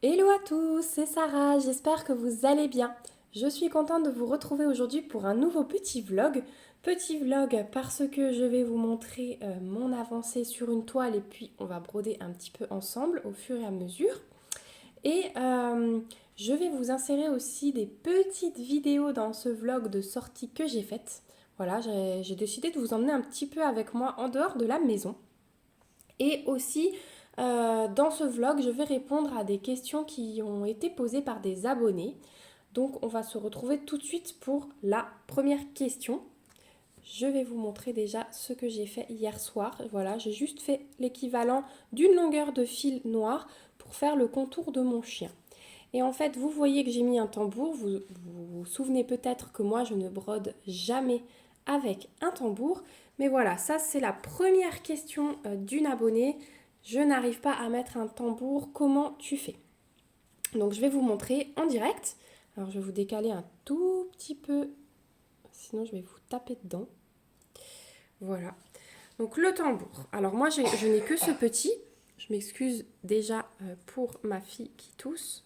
Hello à tous, c'est Sarah, j'espère que vous allez bien. Je suis contente de vous retrouver aujourd'hui pour un nouveau petit vlog. Petit vlog parce que je vais vous montrer mon avancée sur une toile et puis on va broder un petit peu ensemble au fur et à mesure. Et je vais vous insérer aussi des petites vidéos dans ce vlog de sortie que j'ai faite. Voilà, j'ai décidé de vous emmener un petit peu avec moi en dehors de la maison. Et aussi, dans ce vlog, je vais répondre à des questions qui ont été posées par des abonnés. Donc, on va se retrouver tout de suite pour la première question. Je vais vous montrer déjà ce que j'ai fait hier soir. Voilà, j'ai juste fait l'équivalent d'une longueur de fil noir pour faire le contour de mon chien. Et en fait, vous voyez que j'ai mis un tambour. Vous souvenez peut-être que moi, je ne brode jamais avec un tambour. Mais voilà, ça c'est la première question d'une abonnée. Je n'arrive pas à mettre un tambour. Comment tu fais? Donc je vais vous montrer en direct. Alors je vais vous décaler un tout petit peu, sinon je vais vous taper dedans. Voilà. Donc le tambour. Alors moi je n'ai que ce petit. Je m'excuse déjà pour ma fille qui tousse.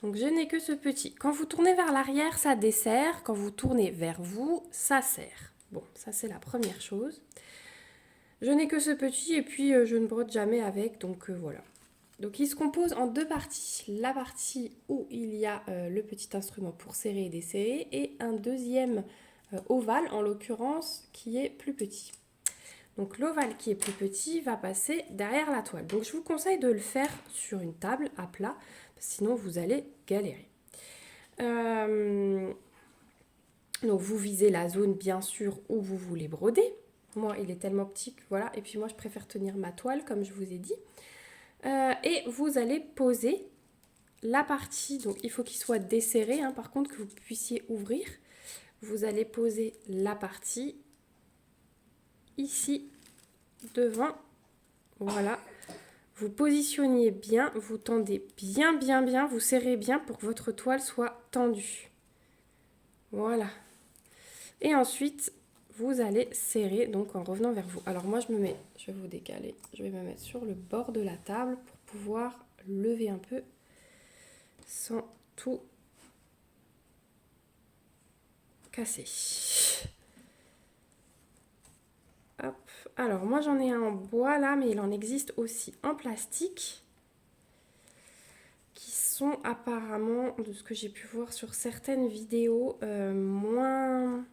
Donc je n'ai que ce petit. Quand vous tournez vers l'arrière, ça dessert. Quand vous tournez vers vous, ça serre. Bon, ça c'est la première chose. Je n'ai que ce petit et puis je ne brode jamais avec, donc voilà. Donc il se compose en deux parties. La partie où il y a le petit instrument pour serrer et desserrer et un deuxième ovale, en l'occurrence, qui est plus petit. Donc l'ovale qui est plus petit va passer derrière la toile. Donc je vous conseille de le faire sur une table à plat, sinon vous allez galérer. Donc vous visez la zone bien sûr où vous voulez broder. Moi il est tellement petit que voilà. Et puis moi je préfère tenir ma toile comme je vous ai dit. Et vous allez poser la partie, donc il faut qu'il soit desserré, hein, par contre que vous puissiez ouvrir. Vous allez poser la partie ici devant. Voilà. Vous positionnez bien, vous tendez bien, vous serrez bien pour que votre toile soit tendue. Voilà. Et ensuite, vous allez serrer donc en revenant vers vous. Alors moi, je vais vous décaler, je vais me mettre sur le bord de la table pour pouvoir lever un peu sans tout casser. Hop. Alors moi, j'en ai un en bois là, mais il en existe aussi en plastique qui sont apparemment, de ce que j'ai pu voir sur certaines vidéos, moins...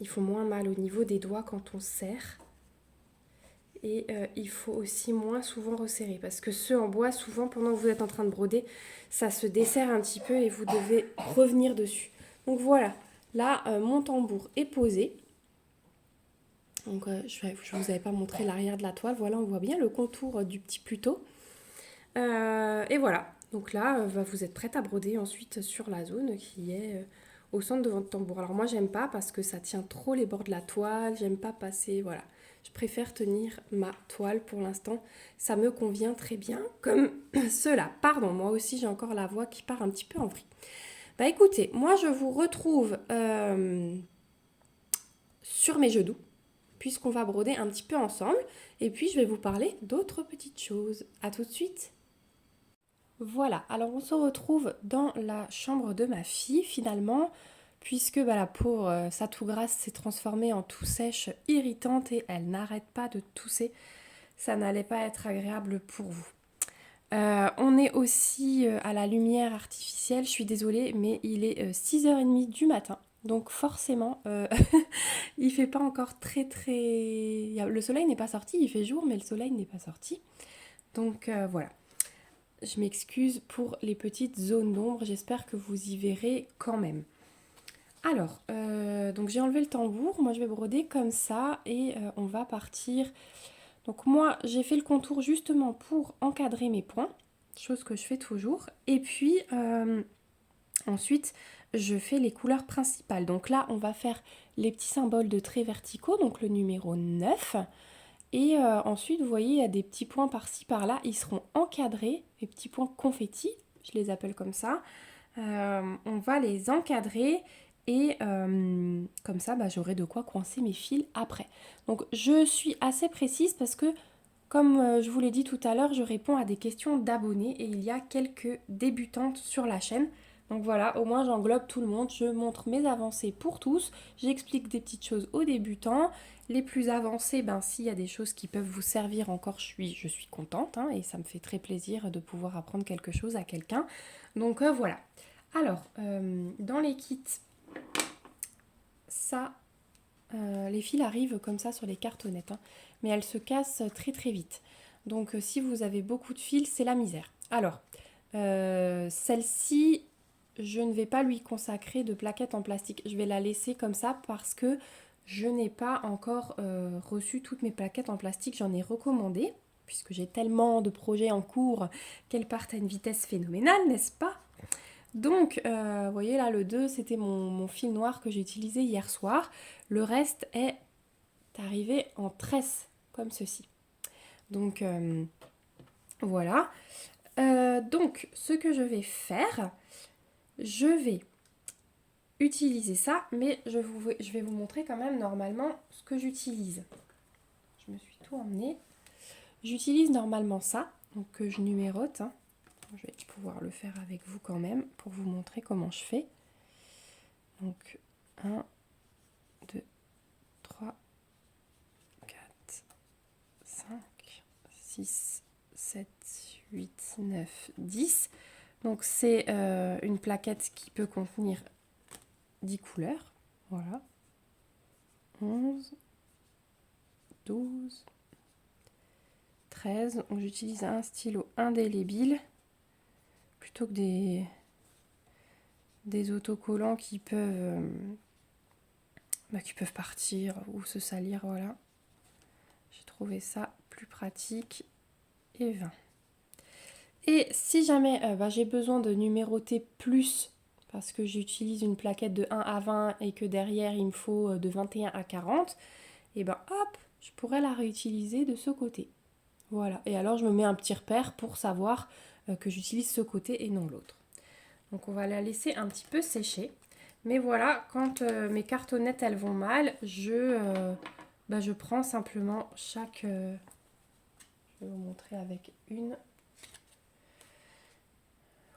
Ils font moins mal au niveau des doigts quand on serre. Et il faut aussi moins souvent resserrer. Parce que ceux en bois, souvent, pendant que vous êtes en train de broder, ça se desserre un petit peu et vous devez revenir dessus. Donc voilà, là, mon tambour est posé. Donc je ne vous avais pas montré l'arrière de la toile. Voilà, on voit bien le contour du petit pluteau. Et voilà. Donc là, vous êtes prête à broder ensuite sur la zone qui est au centre de votre tambour. Alors moi, j'aime pas parce que ça tient trop les bords de la toile. J'aime pas passer, voilà. Je préfère tenir ma toile pour l'instant. Ça me convient très bien comme cela. Pardon, moi aussi, j'ai encore la voix qui part un petit peu en vrille. Bah écoutez, moi, je vous retrouve sur mes genoux puisqu'on va broder un petit peu ensemble. Et puis, je vais vous parler d'autres petites choses. À tout de suite. Voilà, alors on se retrouve dans la chambre de ma fille finalement, puisque la pauvre sa toux grasse s'est transformée en toux sèche irritante et elle n'arrête pas de tousser. Ça n'allait pas être agréable pour vous. On est aussi à la lumière artificielle, je suis désolée, mais il est 6h30 du matin. Donc forcément, il fait pas encore très... Le soleil n'est pas sorti, il fait jour, mais le soleil n'est pas sorti. Donc voilà. Je m'excuse pour les petites zones d'ombre, j'espère que vous y verrez quand même. Alors, donc j'ai enlevé le tambour, moi je vais broder comme ça et on va partir. Donc moi j'ai fait le contour justement pour encadrer mes points, chose que je fais toujours. Et puis ensuite je fais les couleurs principales. Donc là on va faire les petits symboles de traits verticaux, donc le numéro 9. Et ensuite, vous voyez, il y a des petits points par-ci, par-là. Ils seront encadrés, les petits points confettis, je les appelle comme ça. On va les encadrer et comme ça, j'aurai de quoi coincer mes fils après. Donc, je suis assez précise parce que Comme je vous l'ai dit tout à l'heure, je réponds à des questions d'abonnés et il y a quelques débutantes sur la chaîne. Donc voilà, au moins j'englobe tout le monde, je montre mes avancées pour tous, j'explique des petites choses aux débutants. Les plus avancés, ben s'il y a des choses qui peuvent vous servir encore, je suis contente hein, et ça me fait très plaisir de pouvoir apprendre quelque chose à quelqu'un. Donc voilà. Alors, dans les kits, ça, les fils arrivent comme ça sur les cartonnettes, hein, mais elles se cassent très très vite. Donc si vous avez beaucoup de fils, c'est la misère. Alors, celle-ci, je ne vais pas lui consacrer de plaquettes en plastique. Je vais la laisser comme ça parce que je n'ai pas encore reçu toutes mes plaquettes en plastique. J'en ai recommandé, puisque j'ai tellement de projets en cours qu'elles partent à une vitesse phénoménale, n'est-ce pas? Donc, vous voyez là, le 2, c'était mon fil noir que j'ai utilisé hier soir. Le reste est arrivé en tresse, comme ceci. Donc, voilà. Donc, ce que je vais faire, je vais utiliser ça, mais je vais vous montrer quand même normalement ce que j'utilise. Je me suis tout emmené. J'utilise normalement ça, donc que je numérote. Hein. Je vais pouvoir le faire avec vous quand même pour vous montrer comment je fais. Donc 1, 2, 3, 4, 5, 6, 7, 8, 9, 10. Donc c'est une plaquette qui peut contenir 10 couleurs. Voilà. 11, 12, 13. Donc j'utilise un stylo indélébile plutôt que des autocollants qui peuvent partir ou se salir. Voilà. J'ai trouvé ça plus pratique et 20. Et si jamais j'ai besoin de numéroter plus parce que j'utilise une plaquette de 1 à 20 et que derrière il me faut de 21 à 40, et ben hop, je pourrais la réutiliser de ce côté. Voilà, et alors je me mets un petit repère pour savoir que j'utilise ce côté et non l'autre. Donc on va la laisser un petit peu sécher. Mais voilà, quand mes cartonnettes elles vont mal, je prends simplement chaque... je vais vous montrer avec une.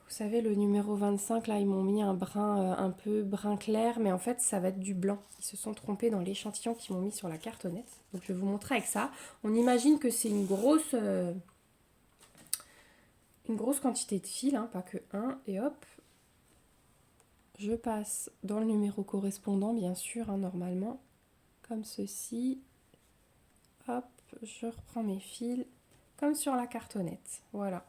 Vous savez, le numéro 25, là, ils m'ont mis un brin, un peu brun clair, mais en fait, ça va être du blanc. Ils se sont trompés dans l'échantillon qu'ils m'ont mis sur la cartonnette. Donc, je vais vous montrer avec ça. On imagine que c'est une grosse quantité de fil, hein, pas que un. Et hop, je passe dans le numéro correspondant, bien sûr, hein, normalement, comme ceci. Hop, je reprends mes fils, comme sur la cartonnette. Voilà.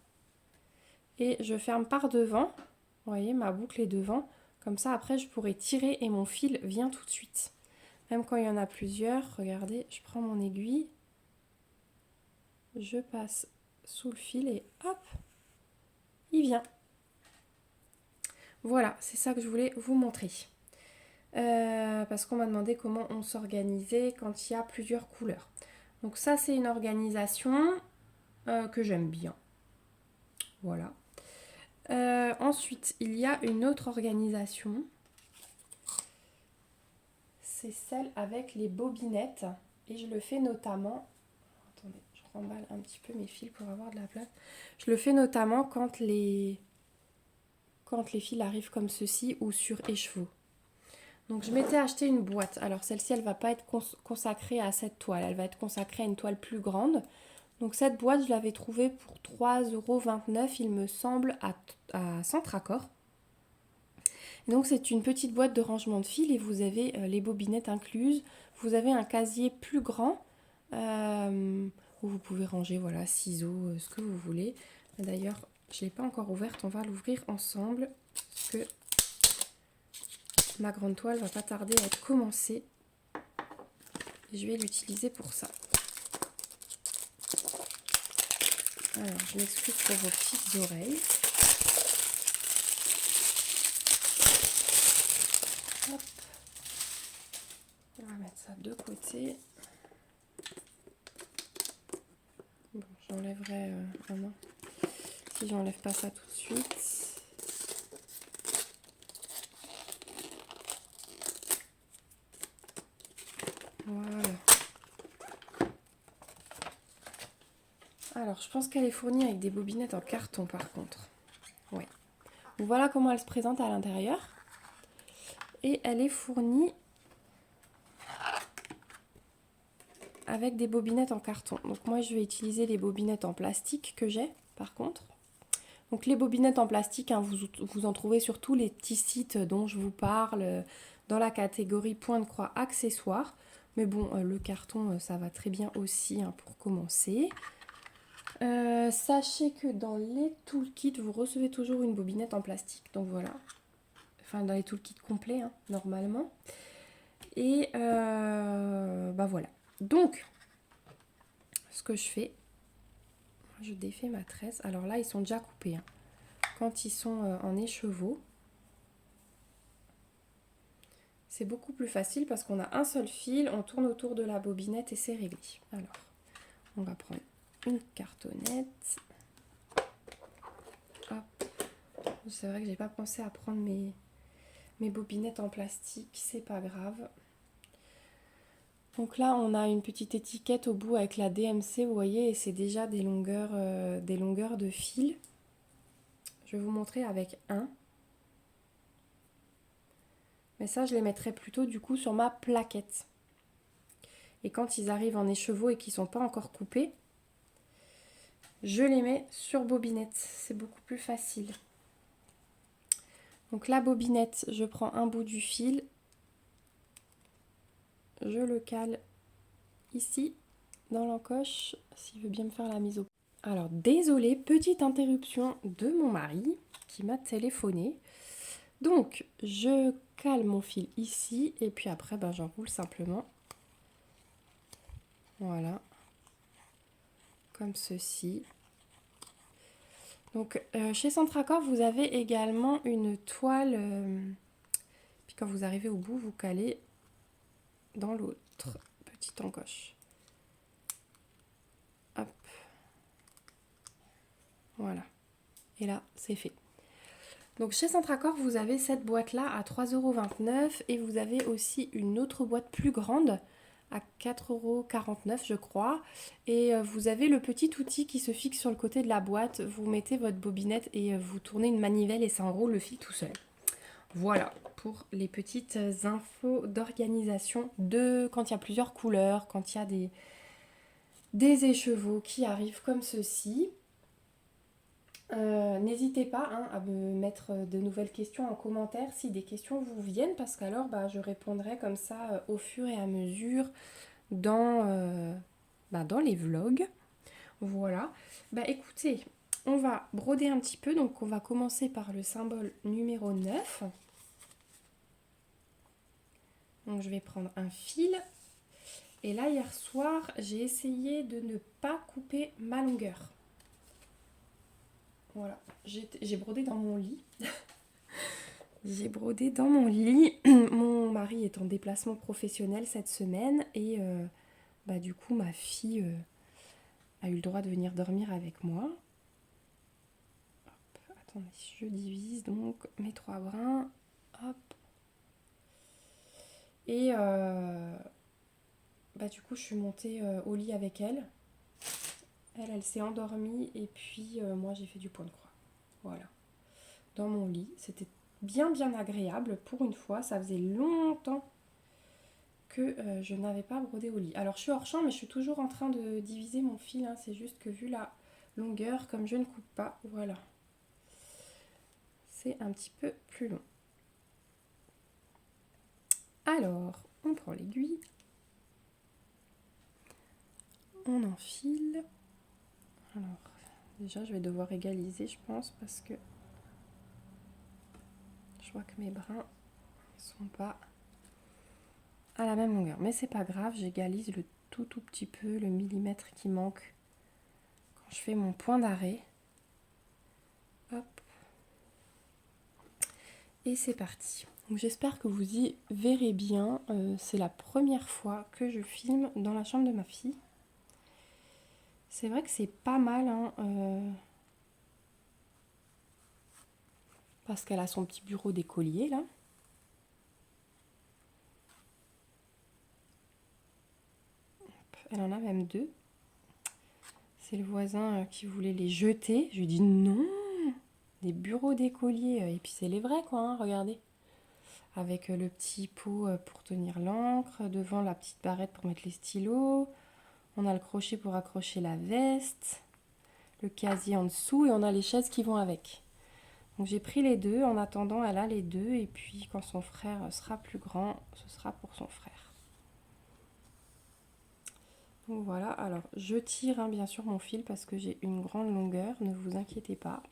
Et je ferme par devant. Vous voyez, ma boucle est devant. Comme ça, après, je pourrais tirer et mon fil vient tout de suite. Même quand il y en a plusieurs, regardez, je prends mon aiguille, je passe sous le fil et hop, il vient. Voilà, c'est ça que je voulais vous montrer. Parce qu'on m'a demandé comment on s'organisait quand il y a plusieurs couleurs. Donc ça, c'est une organisation que j'aime bien. Voilà. Ensuite, il y a une autre organisation. C'est celle avec les bobinettes. Et je le fais notamment... Attendez, je remballe un petit peu mes fils pour avoir de la place. Je le fais notamment quand les fils arrivent comme ceci ou sur écheveau. Donc je m'étais acheté une boîte. Alors celle-ci, elle ne va pas être consacrée à cette toile. Elle va être consacrée à une toile plus grande. Donc cette boîte, je l'avais trouvée pour 3,29 €, il me semble, à Centracor. Donc c'est une petite boîte de rangement de fils et vous avez les bobinettes incluses. Vous avez un casier plus grand où vous pouvez ranger voilà, ciseaux, ce que vous voulez. D'ailleurs, je ne l'ai pas encore ouverte, on va l'ouvrir ensemble parce que ma grande toile va pas tarder à être commencée. Et je vais l'utiliser pour ça. Alors, je m'excuse pour vos petites oreilles. Hop. On va mettre ça de côté. Bon, j'enlèverai vraiment. Si j'enlève pas ça tout de suite. Voilà. Alors, je pense qu'elle est fournie avec des bobinettes en carton par contre. Ouais. Donc, voilà comment elle se présente à l'intérieur. Et elle est fournie avec des bobinettes en carton. Donc moi, je vais utiliser les bobinettes en plastique que j'ai par contre. Donc les bobinettes en plastique, hein, vous en trouvez sur tous les petits sites dont je vous parle, dans la catégorie point de croix accessoires. Mais bon, le carton, ça va très bien aussi hein, pour commencer. Sachez que dans les toolkits, vous recevez toujours une bobinette en plastique. Donc voilà. Enfin, dans les toolkits complets, hein, normalement. Et bah voilà. Donc, ce que je fais, je défais ma tresse. Alors là, ils sont déjà coupés. Hein. Quand ils sont en écheveau, c'est beaucoup plus facile parce qu'on a un seul fil, on tourne autour de la bobinette et c'est réglé. Alors, on va prendre une cartonnette. Hop. C'est vrai que j'ai pas pensé à prendre mes bobinettes en plastique, c'est pas grave. Donc là, on a une petite étiquette au bout avec la DMC, vous voyez, et c'est déjà des longueurs de fil. Je vais vous montrer avec un. Mais ça, je les mettrai plutôt du coup sur ma plaquette. Et quand ils arrivent en écheveau et qu'ils ne sont pas encore coupés, je les mets sur bobinette. C'est beaucoup plus facile. Donc la bobinette, je prends un bout du fil. Je le cale ici, dans l'encoche, s'il veut bien me faire la mise au point. Alors, désolée, petite interruption de mon mari qui m'a téléphoné. Donc, je cale mon fil ici et puis après, ben, j'enroule simplement. Voilà. Comme ceci. Donc, chez Centracor, vous avez également une toile. Puis quand vous arrivez au bout, vous calez dans l'autre petite encoche. Hop. Voilà. Et là, c'est fait. Donc chez Centracor, vous avez cette boîte-là à 3,29 € et vous avez aussi une autre boîte plus grande à 4,49 € je crois. Et vous avez le petit outil qui se fixe sur le côté de la boîte. Vous mettez votre bobinette et vous tournez une manivelle et ça enroule le fil tout seul. Voilà pour les petites infos d'organisation de quand il y a plusieurs couleurs, quand il y a des écheveaux qui arrivent comme ceci. N'hésitez pas hein, à me mettre de nouvelles questions en commentaire si des questions vous viennent parce qu'alors bah, je répondrai comme ça au fur et à mesure dans les vlogs. Voilà. Bah écoutez, on va broder un petit peu. Donc on va commencer par le symbole numéro 9. Donc je vais prendre un fil. Et là hier soir, j'ai essayé de ne pas couper ma longueur. Voilà, j'ai brodé dans mon lit. J'ai brodé dans mon lit. Mon mari est en déplacement professionnel cette semaine et bah, du coup ma fille a eu le droit de venir dormir avec moi. Hop, attendez, je divise donc mes 3 brins. Hop. Et bah, du coup je suis montée au lit avec elle. Elle s'est endormie et puis moi j'ai fait du point de croix. Voilà. Dans mon lit. C'était bien agréable pour une fois. Ça faisait longtemps que je n'avais pas brodé au lit. Alors je suis hors champ mais je suis toujours en train de diviser mon fil. Hein. C'est juste que vu la longueur, comme je ne coupe pas, voilà. C'est un petit peu plus long. Alors, on prend l'aiguille. On enfile. Alors, déjà je vais devoir égaliser je pense parce que je vois que mes brins ne sont pas à la même longueur. Mais c'est pas grave, j'égalise le tout petit peu, le millimètre qui manque quand je fais mon point d'arrêt. Hop. Et c'est parti. J'espère que vous y verrez bien. C'est la première fois que je filme dans la chambre de ma fille. C'est vrai que c'est pas mal, hein, parce qu'elle a son petit bureau d'écolier là. Elle en a même 2. C'est le voisin qui voulait les jeter. Je lui ai dit non, des bureaux d'écoliers. Et puis c'est les vrais quoi, hein, regardez. Avec le petit pot pour tenir l'encre, devant la petite barrette pour mettre les stylos. On a le crochet pour accrocher la veste, le casier en dessous et on a les chaises qui vont avec. Donc j'ai pris les deux, en attendant elle a les deux et puis quand son frère sera plus grand, ce sera pour son frère. Donc voilà, alors je tire hein, bien sûr mon fil parce que j'ai une grande longueur, ne vous inquiétez pas.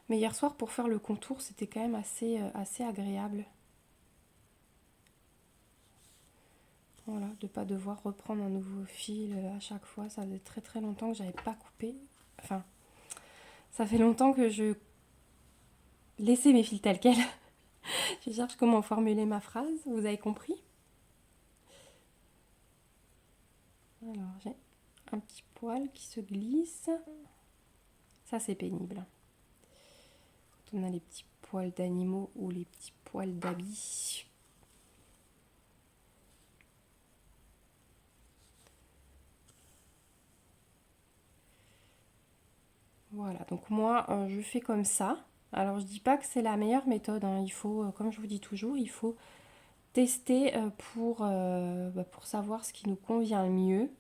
Mais hier soir pour faire le contour c'était quand même assez agréable. Voilà, de ne pas devoir reprendre un nouveau fil à chaque fois, ça faisait très très longtemps que j'avais pas coupé. Enfin, ça fait longtemps que je laissais mes fils tels quels. Je cherche comment formuler ma phrase, vous avez compris? Alors, j'ai un petit poil qui se glisse. Ça, c'est pénible. Quand on a les petits poils d'animaux ou les petits poils d'habits. Voilà, donc moi, je fais comme ça. Alors, je dis pas que c'est la meilleure méthode. Hein. Il faut, comme je vous dis toujours, il faut tester pour savoir ce qui nous convient le mieux.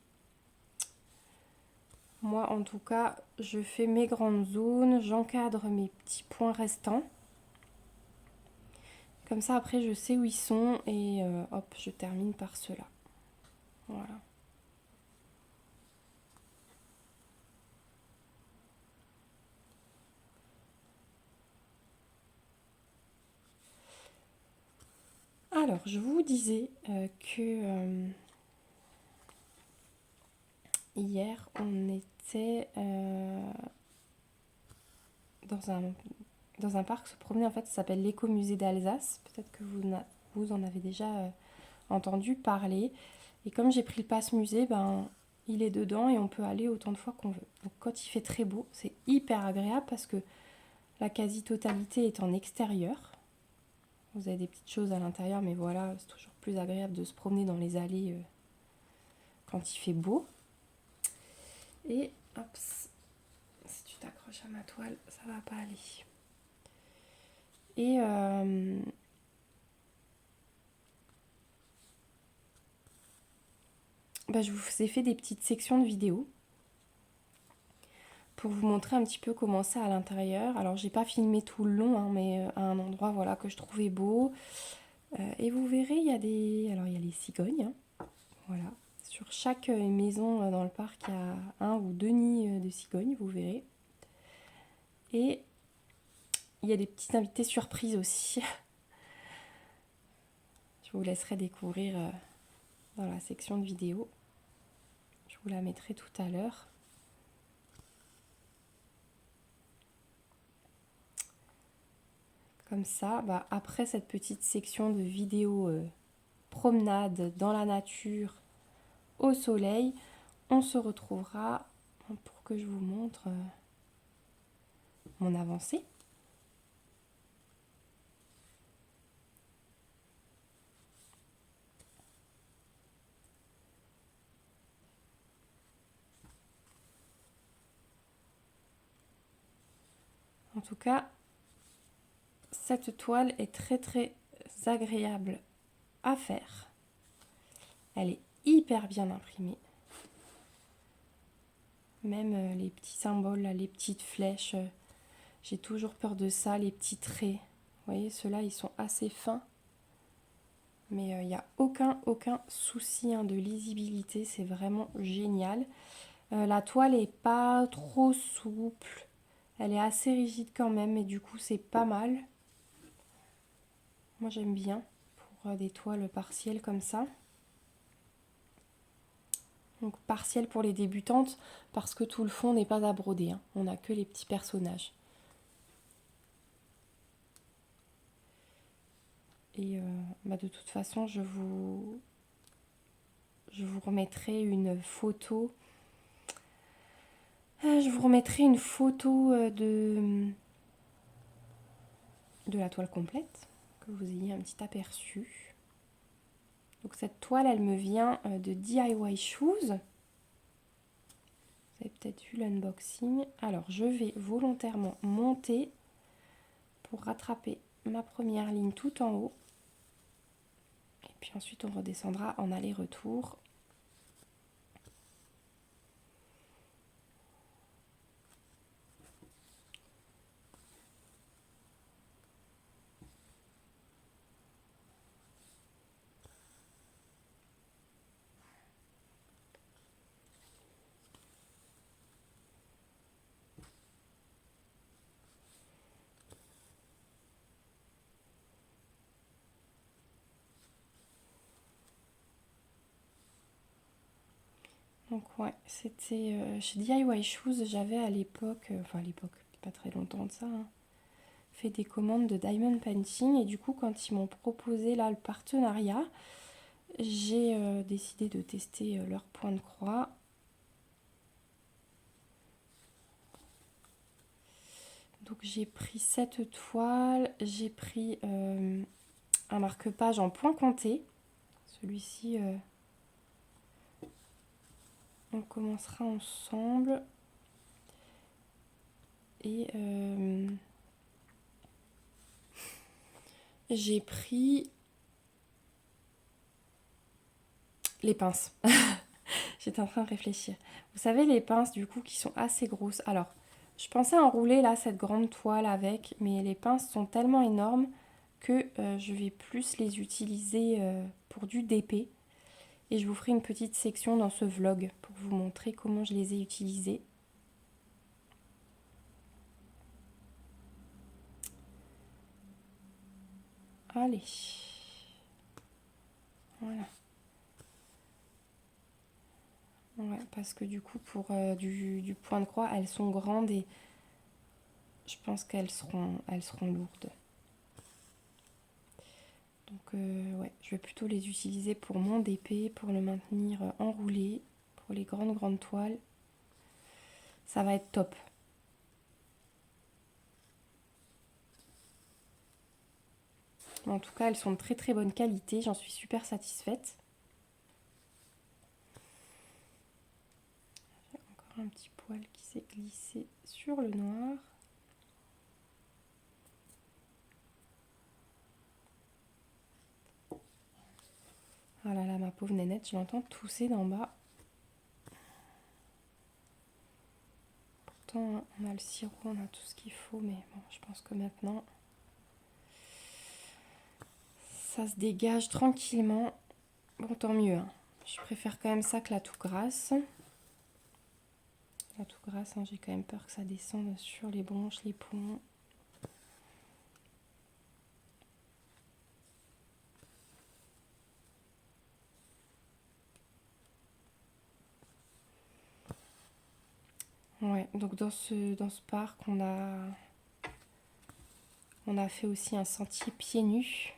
Moi, en tout cas, je fais mes grandes zones, j'encadre mes petits points restants. Comme ça, après, je sais où ils sont et hop, je termine par ceux-là. Voilà. Alors, je vous disais que hier, on était dans un parc se promener. En fait, ça s'appelle l'écomusée d'Alsace. Peut-être que vous en avez déjà entendu parler. Et comme j'ai pris le pass musée, ben, il est dedans et on peut aller autant de fois qu'on veut. Donc, quand il fait très beau, c'est hyper agréable parce que la quasi-totalité est en extérieur. Vous avez des petites choses à l'intérieur, mais voilà, c'est toujours plus agréable de se promener dans les allées quand il fait beau. Et hop, si tu t'accroches à ma toile, ça va pas aller. Et je vous ai fait des petites sections de vidéos pour vous montrer un petit peu comment c'est à l'intérieur. Alors j'ai pas filmé tout le long, hein, mais à un endroit voilà que je trouvais beau. Et vous verrez, il y a les cigognes, hein, voilà. Sur chaque maison dans le parc, il y a un ou deux nids de cigognes, vous verrez. Et il y a des petites invités surprises aussi. Je vous laisserai découvrir dans la section de vidéo. Je vous la mettrai tout à l'heure. Comme ça, après cette petite section de vidéo promenade dans la nature, au soleil, on se retrouvera pour que je vous montre mon avancée. En tout cas, cette toile est très très agréable à faire. Elle est hyper bien imprimée. Même les petits symboles, là, les petites flèches, j'ai toujours peur de ça, les petits traits. Vous voyez, ceux-là, ils sont assez fins. Mais il n'y a aucun souci hein, de lisibilité, c'est vraiment génial. La toile est pas trop souple, elle est assez rigide quand même, mais du coup c'est pas mal. Moi j'aime bien pour des toiles partielles comme ça. Donc partielles pour les débutantes, parce que tout le fond n'est pas à broder, hein. On n'a que les petits personnages. Et de toute façon, je vous remettrai une photo. Je vous remettrai une photo de la toile complète, que vous ayez un petit aperçu. Donc cette toile, elle me vient de DIY Shoes. Vous avez peut-être vu l'unboxing. Alors, je vais volontairement monter pour rattraper ma première ligne tout en haut. Et puis ensuite, on redescendra en aller-retour. Donc ouais, c'était chez DIY Shoes, j'avais à l'époque, enfin à l'époque, pas très longtemps de ça, hein, fait des commandes de diamond painting et du coup quand ils m'ont proposé là le partenariat, j'ai décidé de tester leur point de croix. Donc j'ai pris cette toile, j'ai pris un marque-page en point compté. Celui-ci, on commencera ensemble. Et j'ai pris les pinces. J'étais en train de réfléchir. Vous savez, les pinces du coup qui sont assez grosses. Alors, je pensais enrouler là cette grande toile avec, mais les pinces sont tellement énormes que je vais plus les utiliser pour du DP. Et je vous ferai une petite section dans ce vlog pour vous montrer comment je les ai utilisées. Allez. Voilà. Ouais, parce que du coup, pour du point de croix, elles sont grandes et je pense qu'elles seront lourdes. Donc, ouais, je vais plutôt les utiliser pour mon DP, pour le maintenir enroulé, pour les grandes toiles. Ça va être top. En tout cas, elles sont de très bonne qualité, j'en suis super satisfaite. J'ai encore un petit poil qui s'est glissé sur le noir. Ah là là, ma pauvre nénette, je l'entends tousser d'en bas. Pourtant, on a le sirop, on a tout ce qu'il faut, mais bon, je pense que maintenant, ça se dégage tranquillement. Bon, tant mieux, hein. Je préfère quand même ça que la tout grasse. La tout grasse, hein, j'ai quand même peur que ça descende sur les bronches, les poumons. Ouais, donc dans ce parc, on a fait aussi un sentier pieds nus.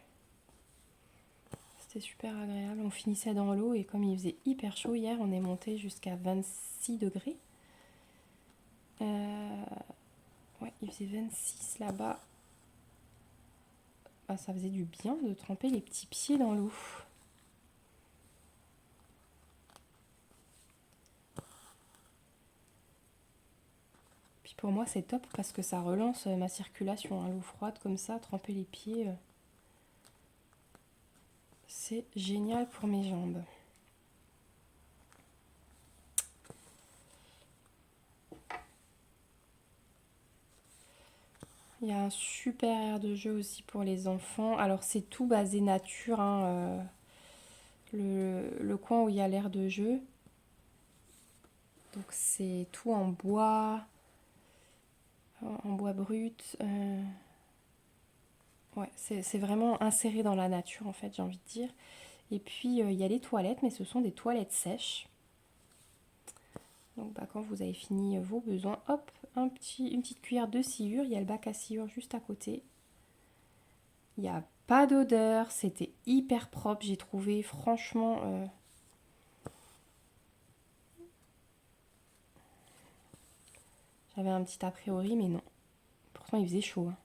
C'était super agréable. On finissait dans l'eau et comme il faisait hyper chaud hier, on est monté jusqu'à 26 degrés. Ouais, il faisait 26 là-bas. Bah, ça faisait du bien de tremper les petits pieds dans l'eau. Puis pour moi, c'est top parce que ça relance ma circulation. L'eau froide comme ça, tremper les pieds, c'est génial pour mes jambes. Il y a un super aire de jeu aussi pour les enfants. Alors c'est tout basé nature, hein, le coin où il y a l'aire de jeu. Donc c'est tout en bois brut. Ouais, c'est vraiment inséré dans la nature en fait, j'ai envie de dire. Et puis il y a les toilettes, mais ce sont des toilettes sèches. Donc bah, quand vous avez fini vos besoins, hop, une petite cuillère de sciure. Il y a le bac à sciure juste à côté. Il n'y a pas d'odeur, c'était hyper propre, j'ai trouvé, franchement. J'avais un petit a priori, mais non. Pourtant, il faisait chaud, hein.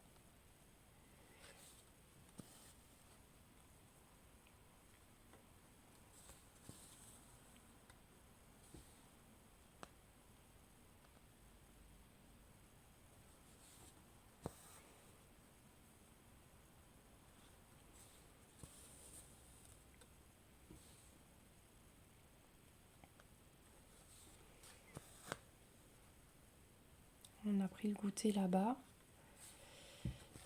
a pris le goûter là-bas.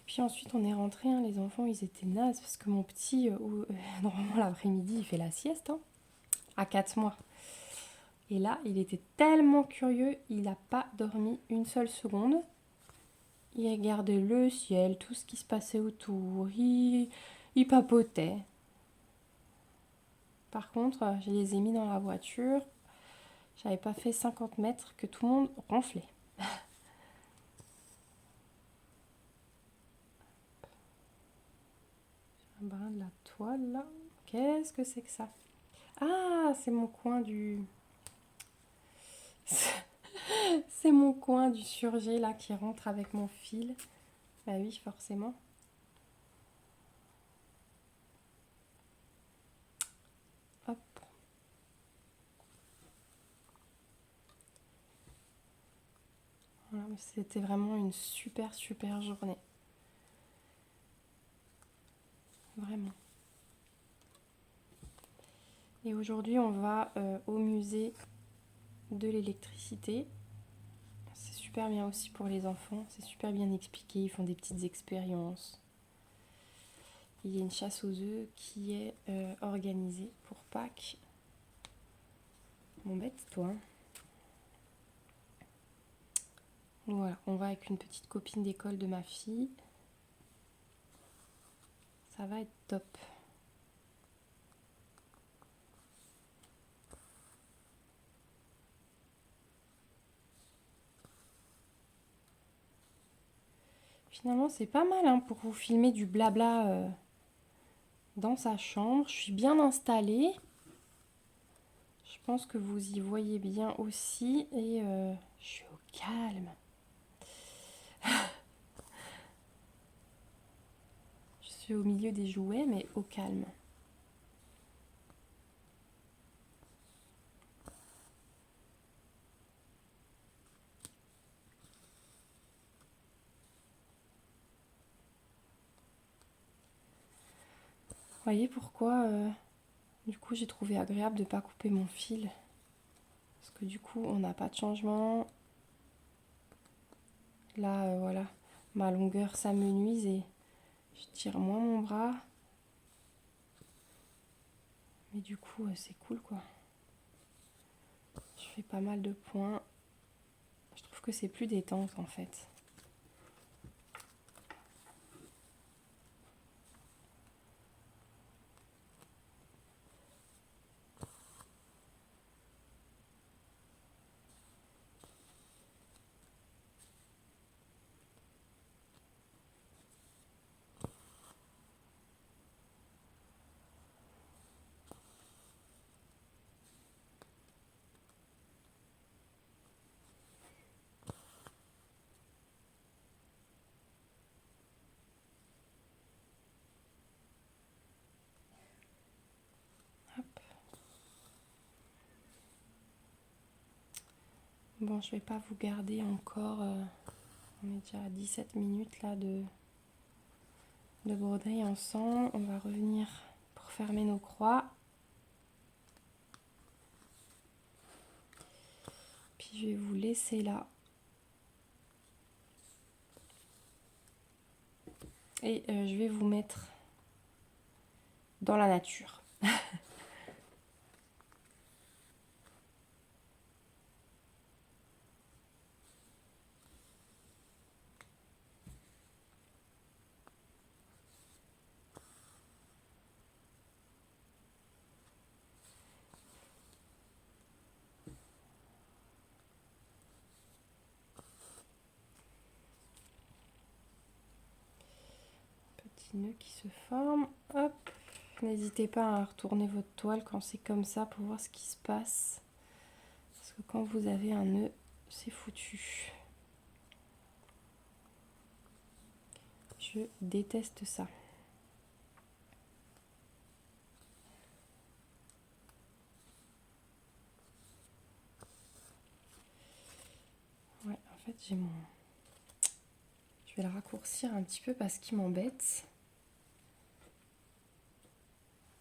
Puis ensuite, on est rentrés. Hein, les enfants, ils étaient nazes parce que mon petit, normalement l'après-midi, il fait la sieste hein, à 4 mois. Et là, il était tellement curieux, il n'a pas dormi une seule seconde. Il regardait le ciel, tout ce qui se passait autour. Il papotait. Par contre, je les ai mis dans la voiture. J'avais pas fait 50 mètres que tout le monde ronflait. Un brin de la toile là. Qu'est-ce que c'est que ça? Ah, c'est mon coin du... c'est mon coin du surget là qui rentre avec mon fil. Bah oui, forcément. Hop. Voilà, c'était vraiment une super journée. Vraiment. Et aujourd'hui, on va au musée de l'électricité. C'est super bien aussi pour les enfants. C'est super bien expliqué. Ils font des petites expériences. Il y a une chasse aux œufs qui est organisée pour Pâques. Embête-toi. Voilà, on va avec une petite copine d'école de ma fille. Ça va être top. Finalement, c'est pas mal hein, pour vous filmer du blabla dans sa chambre. Je suis bien installée. Je pense que vous y voyez bien aussi. Et je suis au calme. Je suis au milieu des jouets, mais au calme. Vous voyez pourquoi du coup j'ai trouvé agréable de ne pas couper mon fil. Parce que du coup on n'a pas de changement. Là voilà, ma longueur s'amenuise et je tire moins mon bras. Mais du coup c'est cool quoi. Je fais pas mal de points. Je trouve que c'est plus détente en fait. Hop. Bon, je vais pas vous garder encore. On est déjà à 17 minutes là de broderie ensemble. On va revenir pour fermer nos croix. Puis je vais vous laisser là. Et je vais vous mettre dans la nature. Petit nœud qui se forme. Hop. N'hésitez pas à retourner votre toile quand c'est comme ça pour voir ce qui se passe. Parce que quand vous avez un nœud, c'est foutu. Je déteste ça. Ouais, en fait, j'ai mon... Je vais le raccourcir un petit peu parce qu'il m'embête.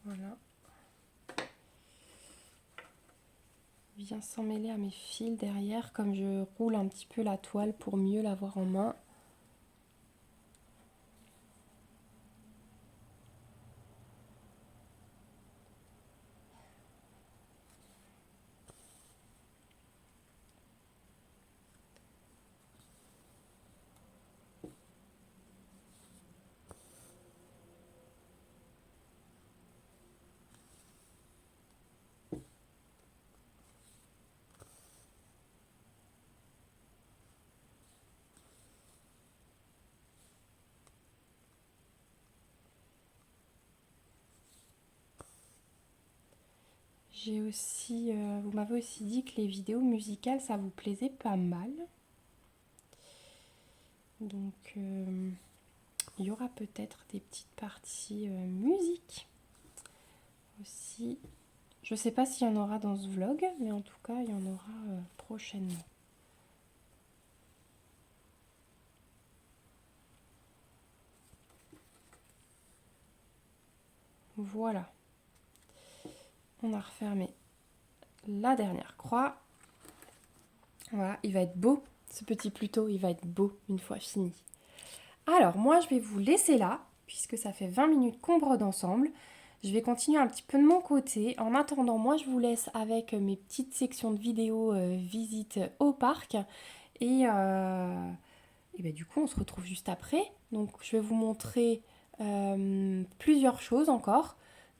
Voilà. vient s'emmêler à mes fils derrière comme je roule un petit peu la toile pour mieux l'avoir en main. J'ai aussi, vous m'avez aussi dit que les vidéos musicales, ça vous plaisait pas mal. Donc, il y aura peut-être des petites parties musique aussi. Je sais pas s'il y en aura dans ce vlog, mais en tout cas, il y en aura prochainement. Voilà. On a refermé la dernière croix. Voilà, il va être beau, ce petit pluto, il va être beau une fois fini. Alors, moi, je vais vous laisser là, puisque ça fait 20 minutes qu'on brode ensemble. Je vais continuer un petit peu de mon côté. En attendant, moi, je vous laisse avec mes petites sections de vidéos visite au parc. Et ben, du coup, on se retrouve juste après. Donc, je vais vous montrer plusieurs choses encore.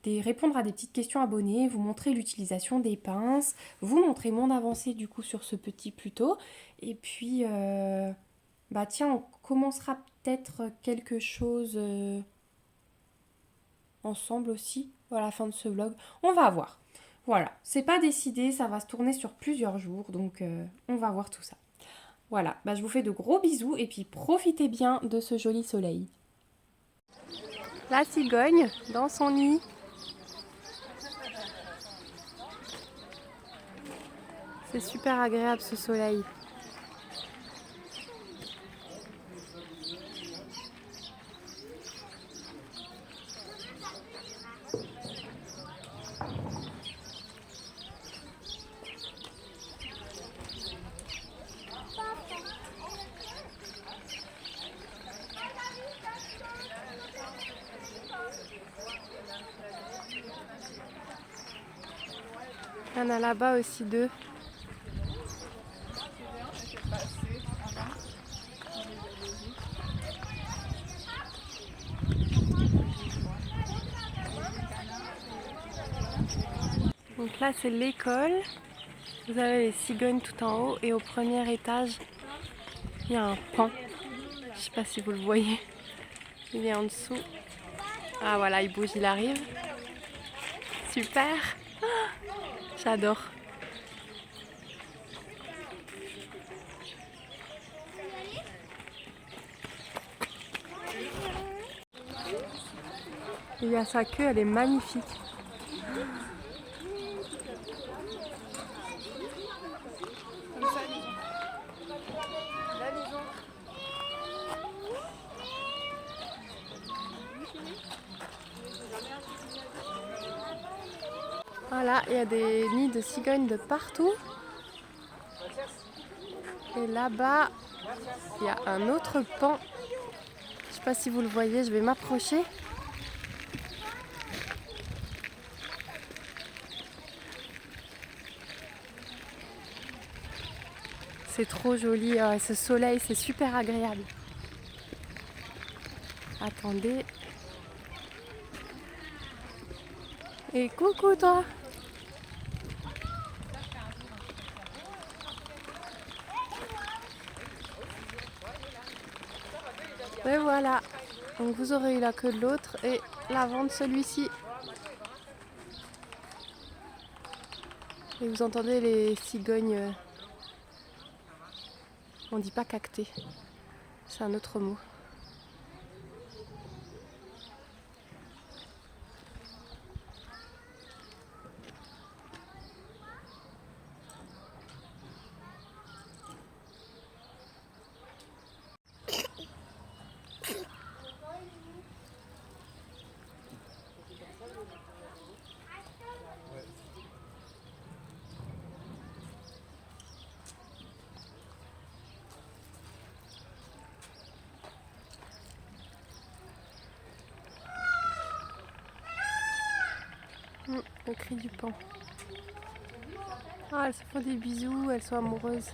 Répondre à des petites questions abonnées, vous montrer l'utilisation des pinces, vous montrer mon avancée du coup sur ce petit pluto. Et puis, bah tiens, on commencera peut-être quelque chose ensemble aussi à la fin de ce vlog. On va voir. Voilà, c'est pas décidé, ça va se tourner sur plusieurs jours, donc on va voir tout ça. Voilà, bah, je vous fais de gros bisous et puis profitez bien de ce joli soleil. La cigogne dans son nid. C'est super agréable ce soleil. Il y en a là-bas aussi deux. Donc là c'est l'école. Vous avez les cigognes tout en haut et au premier étage il y a un paon. Je sais pas si vous le voyez. Il est en dessous. Ah voilà, il bouge, il arrive. Super. J'adore. Il y a sa queue, elle est magnifique. Voilà, il y a des nids de cigognes de partout. Et là-bas, il y a un autre paon. Je sais pas si vous le voyez, je vais m'approcher. C'est trop joli, ce soleil, c'est super agréable. Attendez. Et coucou toi! Et voilà. Donc vous aurez eu la queue de l'autre et l'avant de celui-ci. Et vous entendez les cigognes. On dit pas cacter. C'est un autre mot. Le cri du pan. Ah, elles se font des bisous, elles sont amoureuses.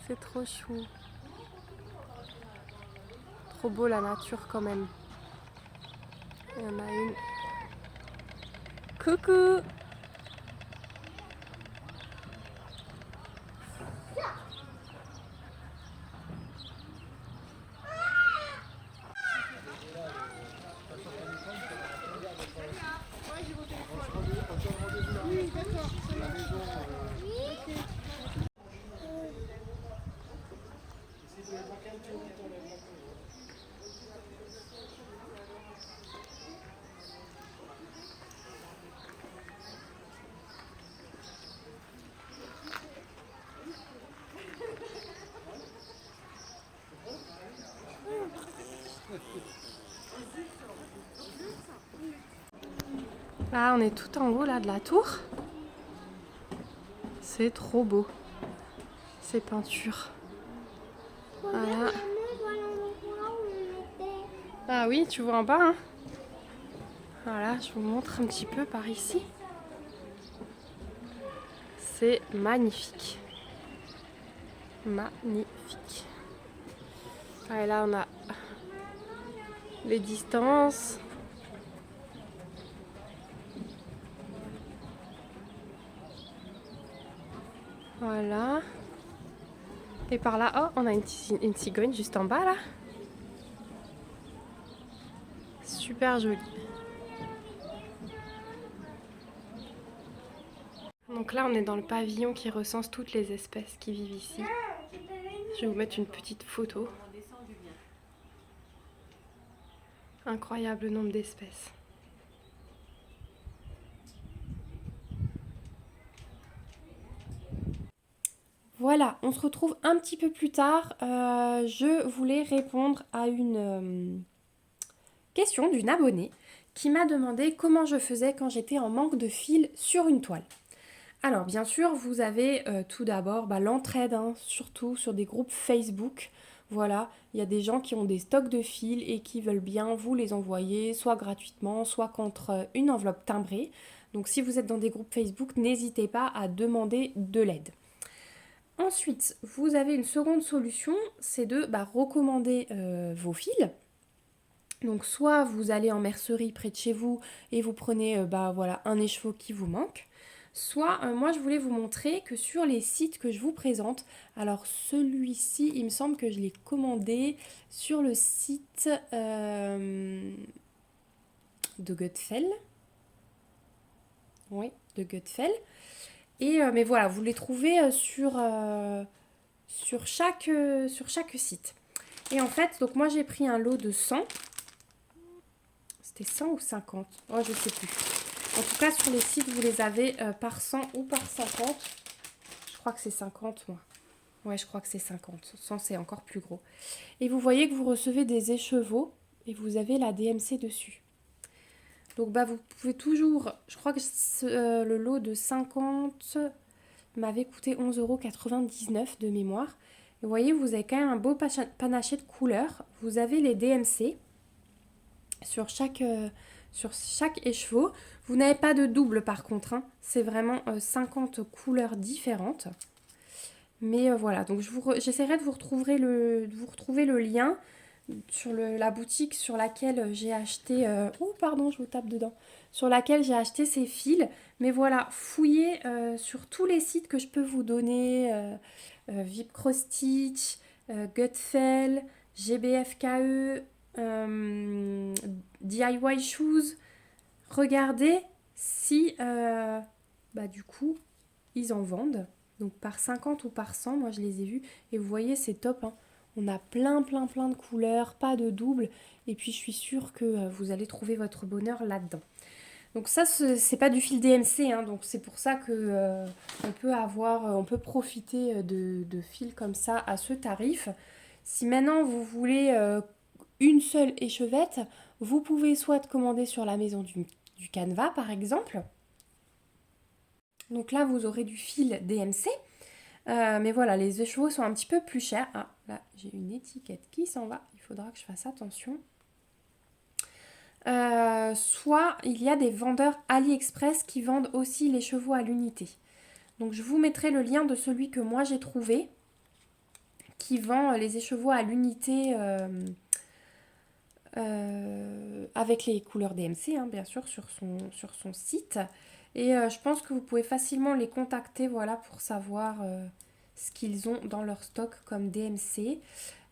C'est trop chou. Trop beau la nature quand même. Il y en a une. Coucou! Là, on est tout en haut là de la tour. C'est trop beau. Ces peintures. Voilà. Ah oui, tu vois en bas, hein. Voilà, je vous montre un petit peu par ici. C'est magnifique. Magnifique. Et là, on a les distances. Voilà. Et par là, oh, on a une cigogne juste en bas là. Super jolie. Donc là, on est dans le pavillon qui recense toutes les espèces qui vivent ici. Je vais vous mettre une petite photo. Incroyable nombre d'espèces. Voilà, on se retrouve un petit peu plus tard. Je voulais répondre à une question d'une abonnée qui m'a demandé comment je faisais quand j'étais en manque de fil sur une toile. Alors bien sûr, vous avez tout d'abord l'entraide, hein, surtout sur des groupes Facebook. Voilà, il y a des gens qui ont des stocks de fils et qui veulent bien vous les envoyer, soit gratuitement, soit contre une enveloppe timbrée. Donc si vous êtes dans des groupes Facebook, n'hésitez pas à demander de l'aide. Ensuite, vous avez une seconde solution, c'est de recommander vos fils. Donc soit vous allez en mercerie près de chez vous et vous prenez un écheveau qui vous manque. Soit, moi je voulais vous montrer que sur les sites que je vous présente, alors celui-ci, il me semble que je l'ai commandé sur le site de Gutfeld. Oui, de Gutfeld. Et, mais voilà, vous les trouvez sur chaque site. Et en fait, donc moi j'ai pris un lot de 100. C'était 100 ou 50? Oh, je sais plus. En tout cas, sur les sites, vous les avez par 100 ou par 50. Je crois que c'est 50, moi. Ouais, je crois que c'est 50. 100, c'est encore plus gros. Et vous voyez que vous recevez des écheveaux et vous avez la DMC dessus. Donc, vous pouvez toujours... Je crois que le lot de 50 m'avait coûté 11,99 € de mémoire. Et vous voyez, vous avez quand même un beau panaché de couleurs. Vous avez les DMC sur chaque écheveau. Vous n'avez pas de double par contre, hein. C'est vraiment 50 couleurs différentes. Mais voilà, donc j'essaierai de vous retrouver le lien sur la boutique sur laquelle j'ai acheté... oh pardon, je vous tape dedans. Sur laquelle j'ai acheté ces fils. Mais voilà, fouillez sur tous les sites que je peux vous donner. Vip Cross Stitch, Gutfeld, GBFKE, DIY Shoes. Regardez si du coup ils en vendent. Donc par 50 ou par 100, moi je les ai vus. Et vous voyez, c'est top, hein. On a plein de couleurs, pas de double. Et puis je suis sûre que vous allez trouver votre bonheur là-dedans. Donc ça, c'est pas du fil DMC, hein, donc c'est pour ça que on peut profiter de fils comme ça à ce tarif. Si maintenant vous voulez une seule échevette, vous pouvez soit commander sur la maison du Canva par exemple. Donc là, vous aurez du fil DMC. Mais voilà, les écheveaux sont un petit peu plus chers. Ah, là, j'ai une étiquette qui s'en va. Il faudra que je fasse attention. soit il y a des vendeurs AliExpress qui vendent aussi les chevaux à l'unité. Donc je vous mettrai le lien de celui que moi j'ai trouvé, qui vend les écheveaux à l'unité avec les couleurs DMC, hein, bien sûr, sur son site. Et je pense que vous pouvez facilement les contacter, voilà, pour savoir ce qu'ils ont dans leur stock comme DMC.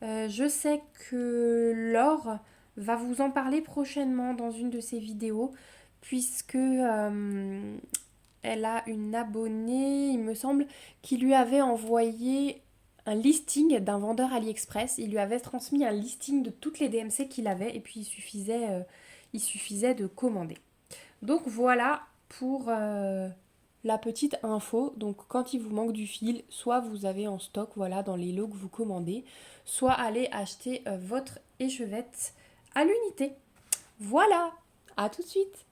Je sais que Laure va vous en parler prochainement dans une de ses vidéos, puisque elle a une abonnée, il me semble, qui lui avait envoyé un listing d'un vendeur AliExpress. Il lui avait transmis un listing de toutes les DMC qu'il avait et puis il suffisait de commander. Donc voilà pour la petite info. Donc quand il vous manque du fil, soit vous avez en stock, voilà, dans les lots que vous commandez, soit allez acheter votre échevette à l'unité. Voilà, à tout de suite.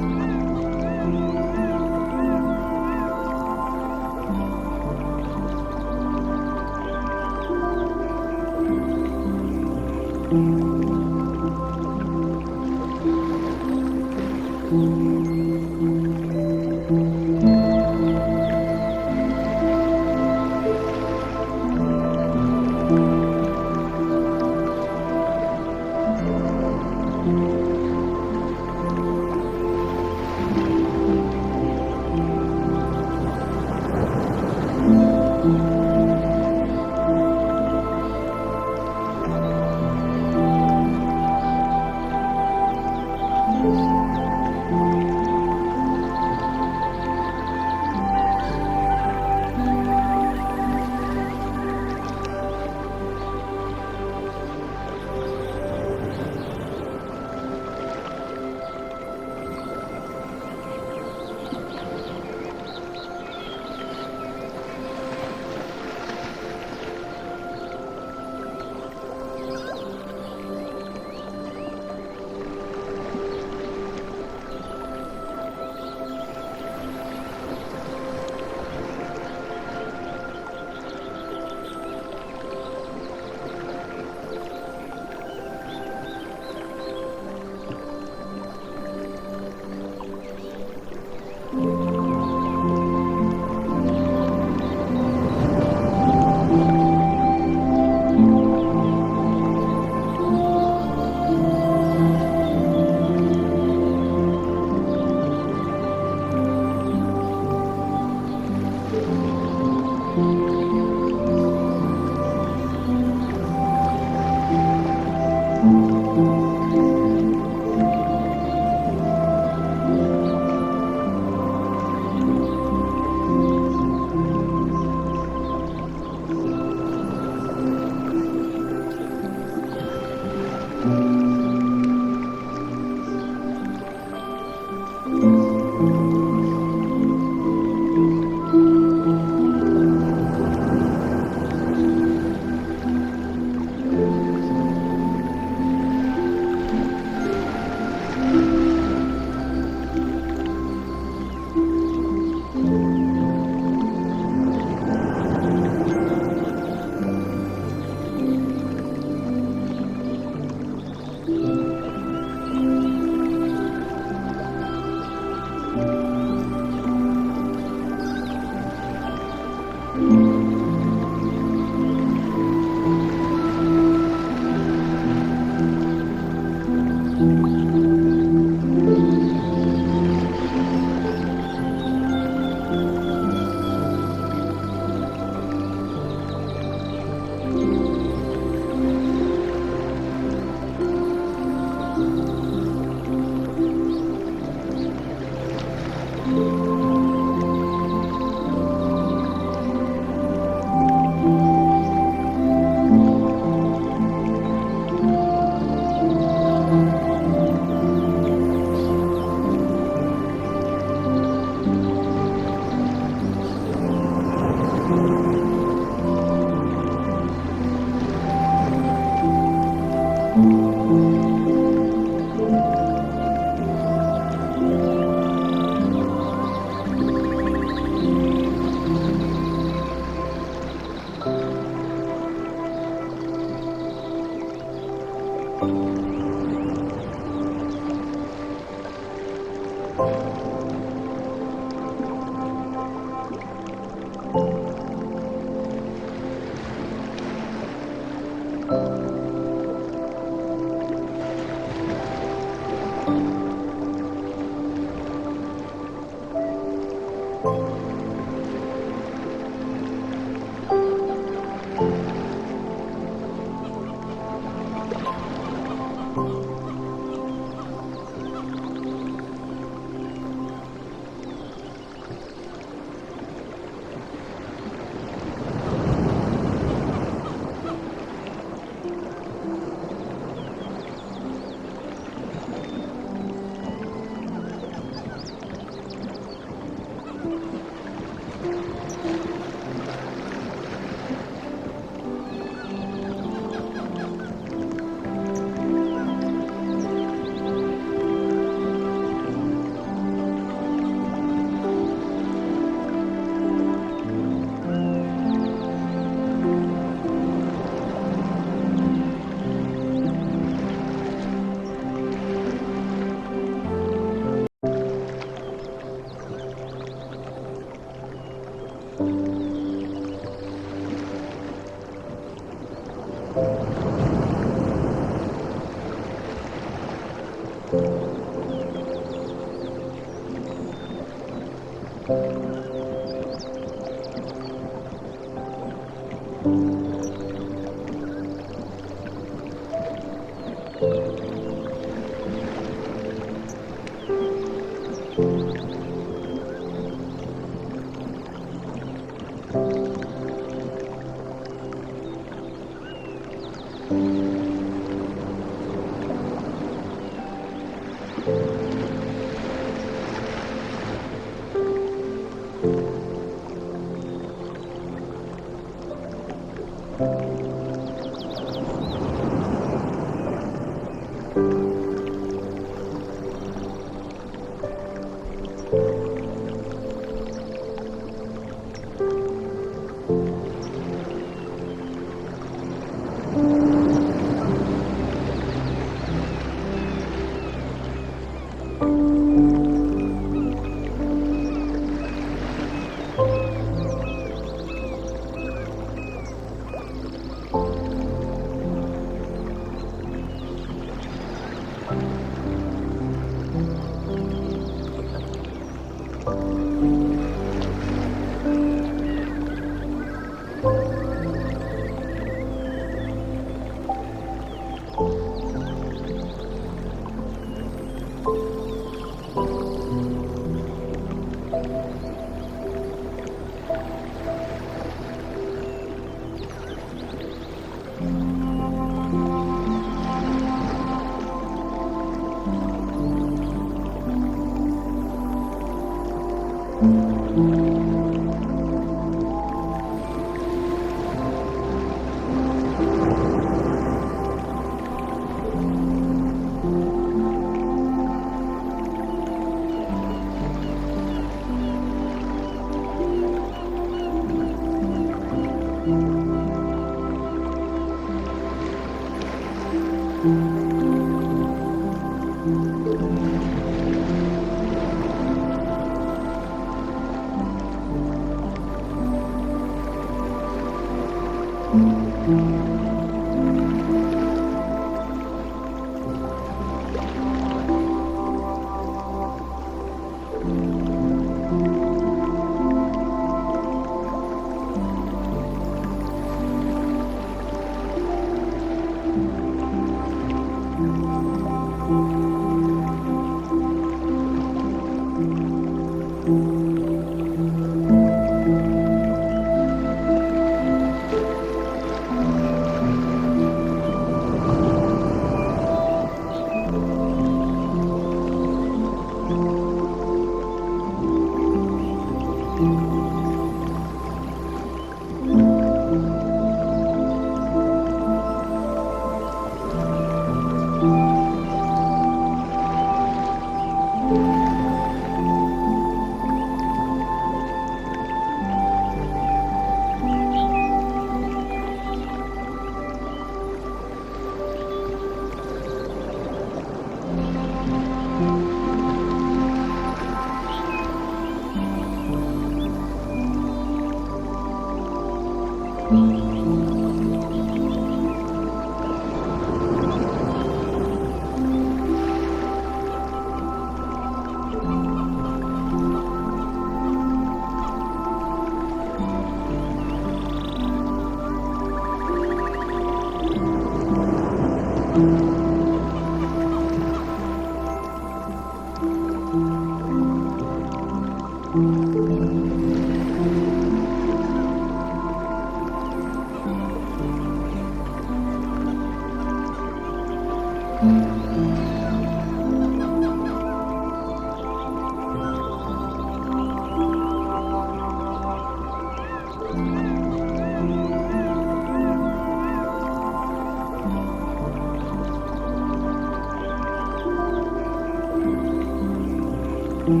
Voilà,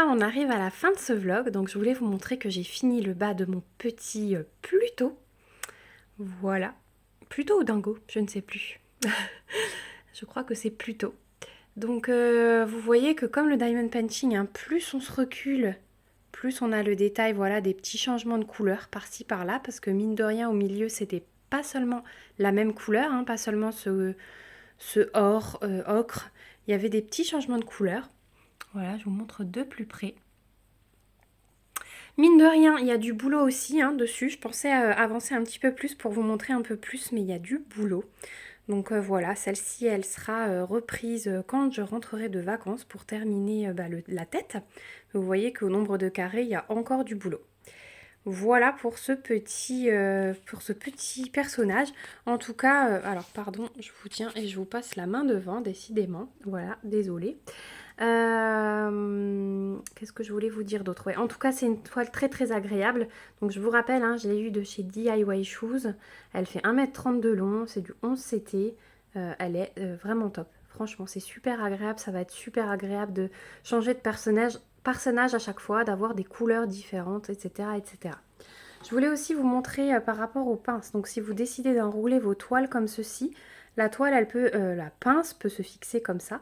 on arrive à la fin de ce vlog, donc je voulais vous montrer que j'ai fini le bas de mon petit Pluto. Voilà, Pluto ou Dingo, je ne sais plus. Je crois que c'est Pluto. Donc vous voyez que comme le diamond painting, hein, plus on se recule, plus on a le détail, voilà, des petits changements de couleur par-ci par-là, parce que mine de rien au milieu c'était pas seulement la même couleur, hein, pas seulement ce or, ocre, il y avait des petits changements de couleur. Voilà, je vous montre de plus près. Mine de rien, il y a du boulot aussi hein, dessus. Je pensais avancer un petit peu plus pour vous montrer un peu plus, mais il y a du boulot. Donc voilà, celle-ci, elle sera reprise quand je rentrerai de vacances pour terminer la tête. Vous voyez qu'au nombre de carrés, il y a encore du boulot. Voilà pour ce petit personnage. En tout cas, alors pardon, je vous tiens et je vous passe la main devant, décidément. Voilà, désolée. Qu'est-ce que je voulais vous dire d'autre? Ouais, en tout cas, c'est une toile très très agréable. Donc je vous rappelle, hein, je l'ai eu de chez DIY Shoes. Elle fait 1,30 m de long, c'est du 11 CT. Elle est vraiment top. Franchement, c'est super agréable. Ça va être super agréable de changer de personnage à chaque fois, d'avoir des couleurs différentes, etc., etc. Je voulais aussi vous montrer par rapport aux pinces. Donc si vous décidez d'enrouler vos toiles comme ceci, la toile, la pince peut se fixer comme ça.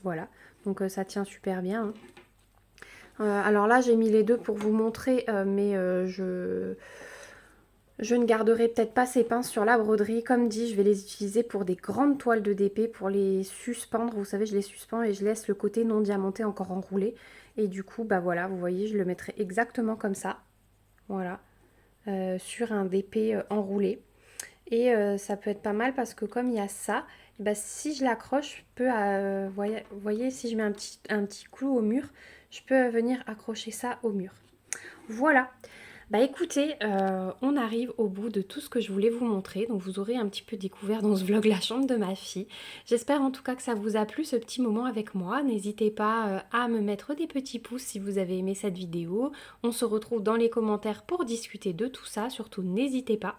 Voilà, donc ça tient super bien. Alors là, j'ai mis les deux pour vous montrer, mais je ne garderai peut-être pas ces pinces sur la broderie. Comme dit, je vais les utiliser pour des grandes toiles de DP, pour les suspendre. Vous savez, je les suspends et je laisse le côté non diamanté encore enroulé. Et du coup, bah voilà, vous voyez, je le mettrai exactement comme ça. Voilà, sur un DP enroulé. Et ça peut être pas mal parce que comme il y a ça, bah, si je l'accroche, je peux, voyez, si je mets un petit clou au mur, je peux venir accrocher ça au mur. Voilà. Bah écoutez, on arrive au bout de tout ce que je voulais vous montrer. Donc vous aurez un petit peu découvert dans ce vlog la chambre de ma fille. J'espère en tout cas que ça vous a plu ce petit moment avec moi. N'hésitez pas à me mettre des petits pouces si vous avez aimé cette vidéo. On se retrouve dans les commentaires pour discuter de tout ça. Surtout n'hésitez pas.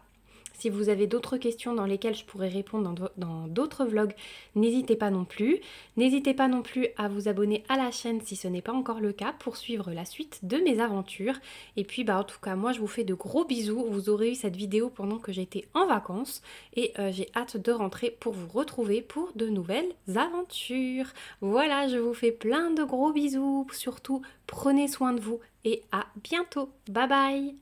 Si vous avez d'autres questions dans lesquelles je pourrais répondre dans d'autres vlogs, n'hésitez pas non plus. N'hésitez pas non plus à vous abonner à la chaîne si ce n'est pas encore le cas pour suivre la suite de mes aventures. Et puis en tout cas, moi je vous fais de gros bisous. Vous aurez eu cette vidéo pendant que j'étais en vacances et j'ai hâte de rentrer pour vous retrouver pour de nouvelles aventures. Voilà, je vous fais plein de gros bisous. Surtout, prenez soin de vous et à bientôt. Bye bye!